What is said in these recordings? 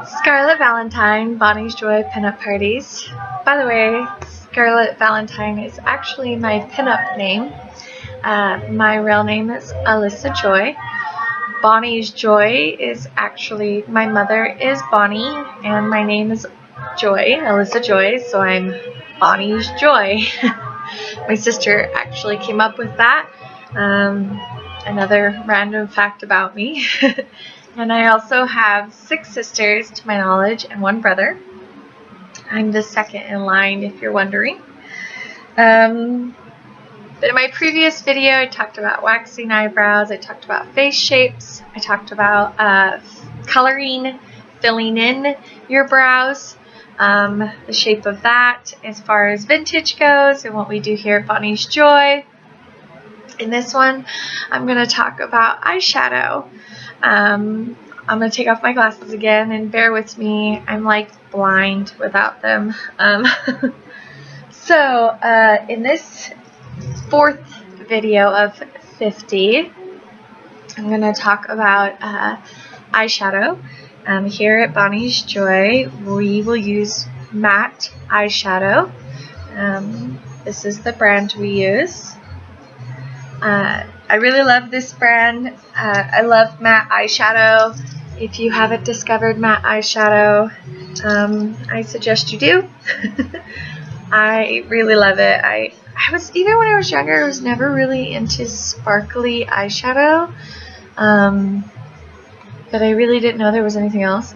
Scarlett Valentine, Bonnie's Joy Pinup Parties. By the way, Scarlett Valentine is actually my pinup name. My real name is Alyssa Joy. Bonnie's Joy is actually, my mother is Bonnie, and my name is Joy, Alyssa Joy, so I'm Bonnie's Joy. My sister actually came up with that. Another random fact about me. And I also have 6 sisters to my knowledge and 1 brother. I'm the second in line if you're wondering. But in my previous video I talked about waxing eyebrows, I talked about face shapes, I talked about coloring, filling in your brows, the shape of that as far as vintage goes and what we do here at Bonnie's Joy. In this one I'm going to talk about eyeshadow. I'm going to take off my glasses again and bear with me, I'm like blind without them. So in this 4th video of 50, I'm going to talk about eyeshadow. Here at Bonnie's Joy we will use matte eyeshadow. This is the brand we use. I really love this brand. I love matte eyeshadow. If you haven't discovered matte eyeshadow, I suggest you do. I really love it. I was, even when I was younger, I was never really into sparkly eyeshadow. But I really didn't know there was anything else.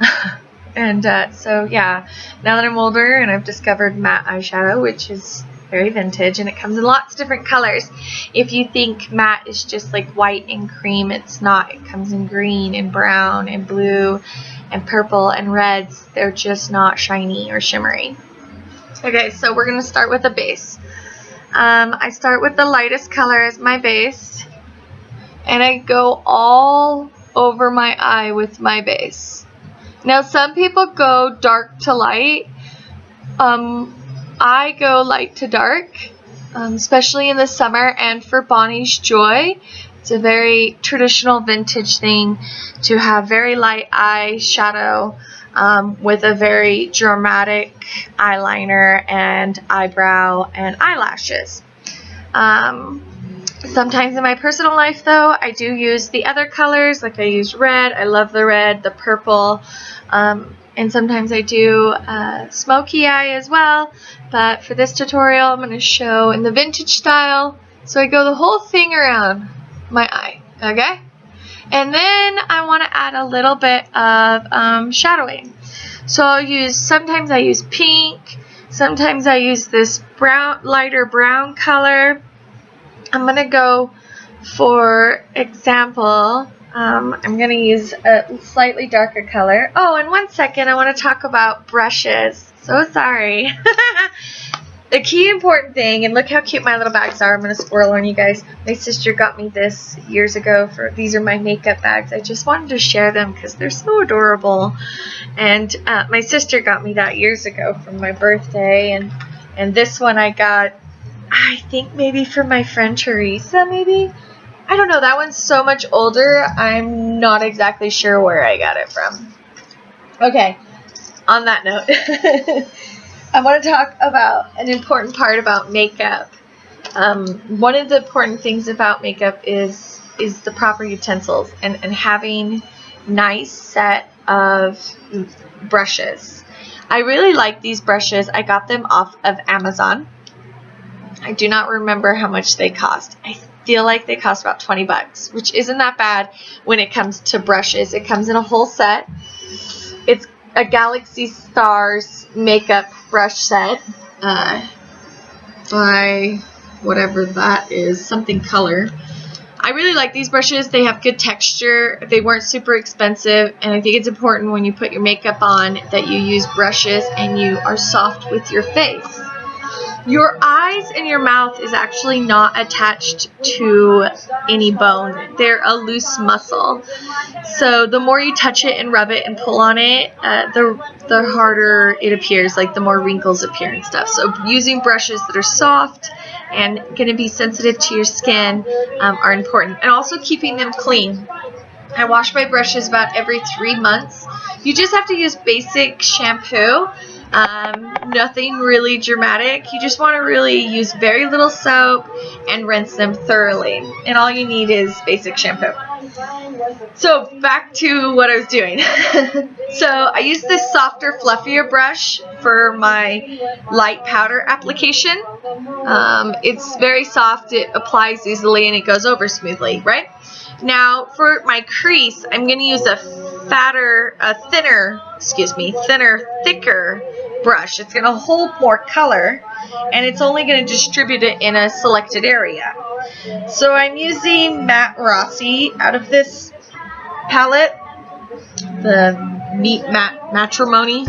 And so yeah, now that I'm older and I've discovered matte eyeshadow, which is very vintage, and it comes in lots of different colors. If you think matte is just like white and cream, it's not. It comes in green and brown and blue and purple and reds. They're just not shiny or shimmery. Okay, so we're going to start with a base. I start with the lightest color as my base, and I go all over my eye with my base. Now some people go dark to light. I go light to dark, especially in the summer, and for Bonnie's Joy, it's a very traditional vintage thing to have very light eyeshadow with a very dramatic eyeliner and eyebrow and eyelashes. Sometimes in my personal life though, I do use the other colors, like I use red. I love the red, the purple, and sometimes I do smoky eye as well. But for this tutorial, I'm going to show in the vintage style. So I go the whole thing around my eye, okay? And then I want to add a little bit of shadowing. So I'll use, sometimes I use pink, sometimes I use this brown, lighter brown color. I'm going to go, for example, I'm going to use a slightly darker color. Oh, and one second, I want to talk about brushes. So sorry. The key important thing, and look how cute my little bags are. I'm going to swirl on you guys. My sister got me this years ago. These are my makeup bags. I just wanted to share them because they're so adorable. And my sister got me that years ago for my birthday. And this one I got, I think maybe for my friend Teresa, maybe? I don't know. That one's so much older. I'm not exactly sure where I got it from. Okay. On that note, I want to talk about an important part about makeup. One of the important things about makeup is the proper utensils and having nice set of brushes. I really like these brushes. I got them off of Amazon. I do not remember how much they cost. I feel like they cost about 20 bucks, which isn't that bad when it comes to brushes. It comes in a whole set. It's a Galaxy Stars makeup brush set by whatever that is, something color. I really like these brushes. They have good texture. They weren't super expensive, and I think it's important when you put your makeup on that you use brushes and you are soft with your face. Your eyes and your mouth is actually not attached to any bone. They're a loose muscle. So the more you touch it and rub it and pull on it, the harder it appears, like the more wrinkles appear and stuff. So using brushes that are soft and going to be sensitive to your skin are important. And also keeping them clean. I wash my brushes about every 3 months. You just have to use basic shampoo. Nothing really dramatic. You just want to really use very little soap and rinse them thoroughly. And all you need is basic shampoo. So back to what I was doing. So I use this softer, fluffier brush for my light powder application. It's very soft, it applies easily, and it goes over smoothly, right? Now for my crease, I'm going to use a thicker brush. It's going to hold more color, and it's only going to distribute it in a selected area. So I'm using Matte Rossi out of this palette, the Meet Matrimony.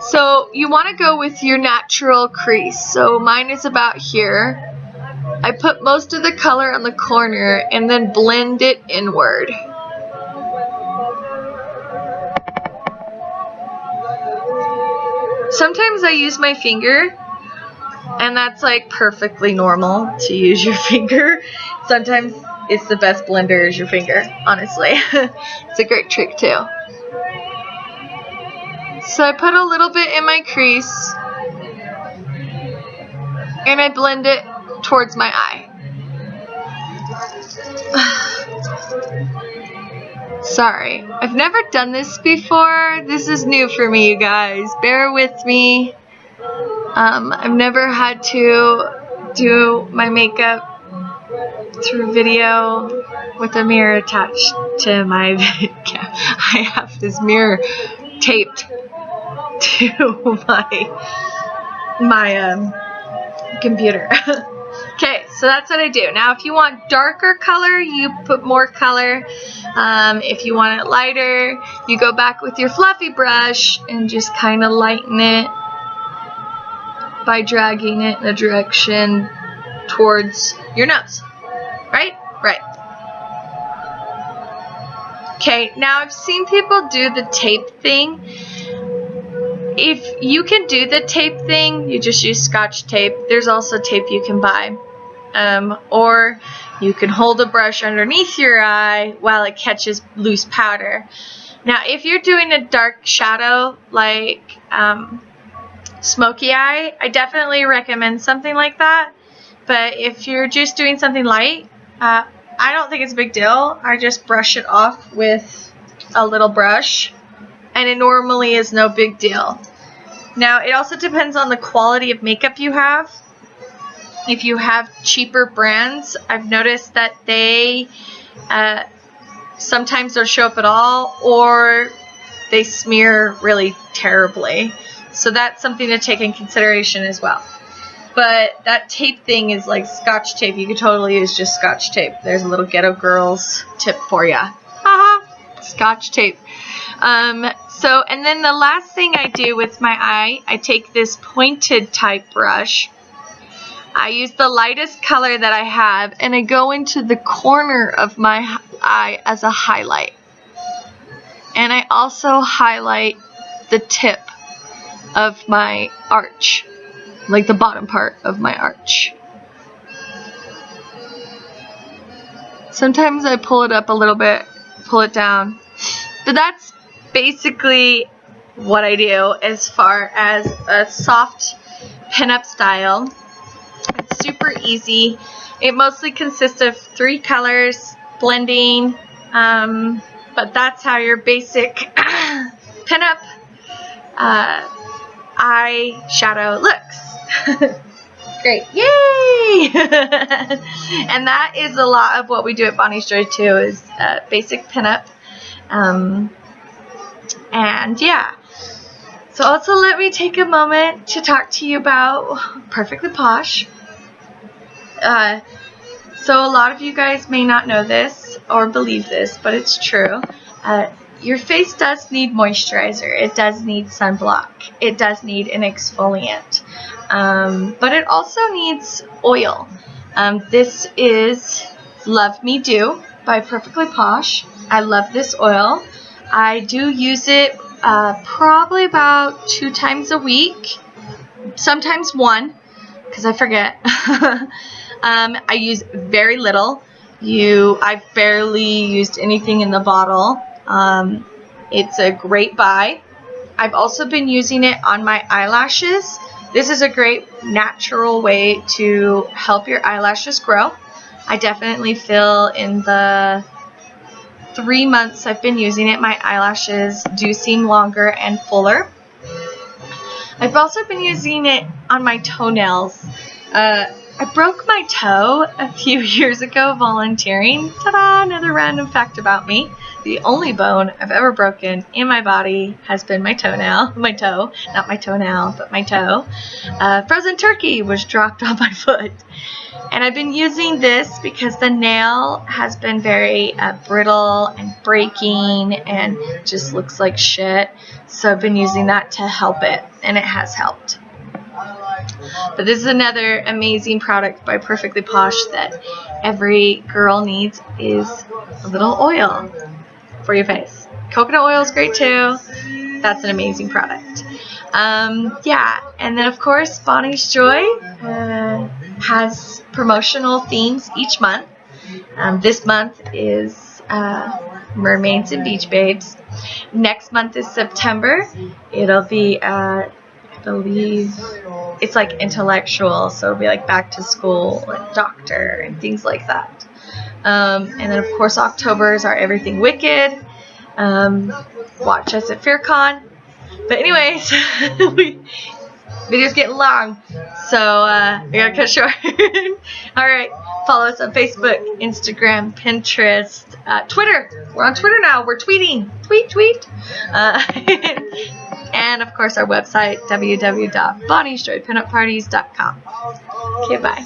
So you want to go with your natural crease. So mine is about here. I put most of the color on the corner and then blend it inward. Sometimes I use my finger, and that's like perfectly normal to use your finger. Sometimes it's the best blender is your finger, honestly. It's a great trick too. So I put a little bit in my crease, and I blend it towards my eye. Sorry, I've never done this before. This is new for me, you guys. Bear with me. I've never had to do my makeup through video with a mirror attached to my webcam. I have this mirror taped to my computer. Okay, so that's what I do. Now if you want darker color, you put more color. If you want it lighter, you go back with your fluffy brush and just kind of lighten it by dragging it in a direction towards your nose. Right? Right. Okay, now I've seen people do the tape thing. If you can do the tape thing, you just use Scotch tape. There's also tape you can buy. Or you can hold a brush underneath your eye while it catches loose powder. Now, if you're doing a dark shadow like smoky eye, I definitely recommend something like that. But if you're just doing something light, I don't think it's a big deal. I just brush it off with a little brush, and it normally is no big deal. Now, it also depends on the quality of makeup you have. If you have cheaper brands, I've noticed that they sometimes don't show up at all, or they smear really terribly. So that's something to take in consideration as well. But that tape thing is like Scotch tape. You could totally use just Scotch tape. There's a little Ghetto Girls tip for ya. Haha, Scotch tape. And then the last thing I do with my eye, I take this pointed type brush. I use the lightest color that I have, and I go into the corner of my eye as a highlight. And I also highlight the tip of my arch, like the bottom part of my arch. Sometimes I pull it up a little bit, pull it down. But that's basically what I do as far as a soft pinup style. It's super easy. It mostly consists of 3 colors, blending, but that's how your basic pinup eyeshadow looks. Great. Yay! And that is a lot of what we do at Bonnie's Joy too, is basic pinup. And yeah. So also let me take a moment to talk to you about Perfectly Posh. So a lot of you guys may not know this or believe this, but it's true. Your face does need moisturizer. It does need sunblock. It does need an exfoliant. But it also needs oil. This is Love Me Do by Perfectly Posh. I love this oil. I do use it probably about 2 times a week. Sometimes 1, because I forget. I use very little. I've barely used anything in the bottle. It's a great buy. I've also been using it on my eyelashes. This is a great natural way to help your eyelashes grow. I definitely feel in the 3 months I've been using it, my eyelashes do seem longer and fuller. I've also been using it on my toenails. I broke my toe a few years ago volunteering. Ta-da! Another random fact about me. The only bone I've ever broken in my body has been my toenail. My toe. Not my toenail, but my toe. Frozen turkey was dropped on my foot. And I've been using this because the nail has been very brittle and breaking and just looks like shit. So I've been using that to help it, and it has helped. But this is another amazing product by Perfectly Posh that every girl needs, is a little oil for your face. Coconut oil is great too. That's an amazing product. Yeah, and then of course Bonnie's Joy has promotional themes each month. This month is Mermaids and Beach Babes. Next month is September. It'll be I believe it's like intellectual, so it'll be like back to school and doctor and things like that. And then of course October is our Everything Wicked. Watch us at FearCon. But anyways, video's getting long, so I gotta cut short. Alright, follow us on Facebook, Instagram, Pinterest, Twitter. We're on Twitter now. We're tweeting. Tweet. And of course our website, www.bonniesjoypinupparties.com. Okay, bye.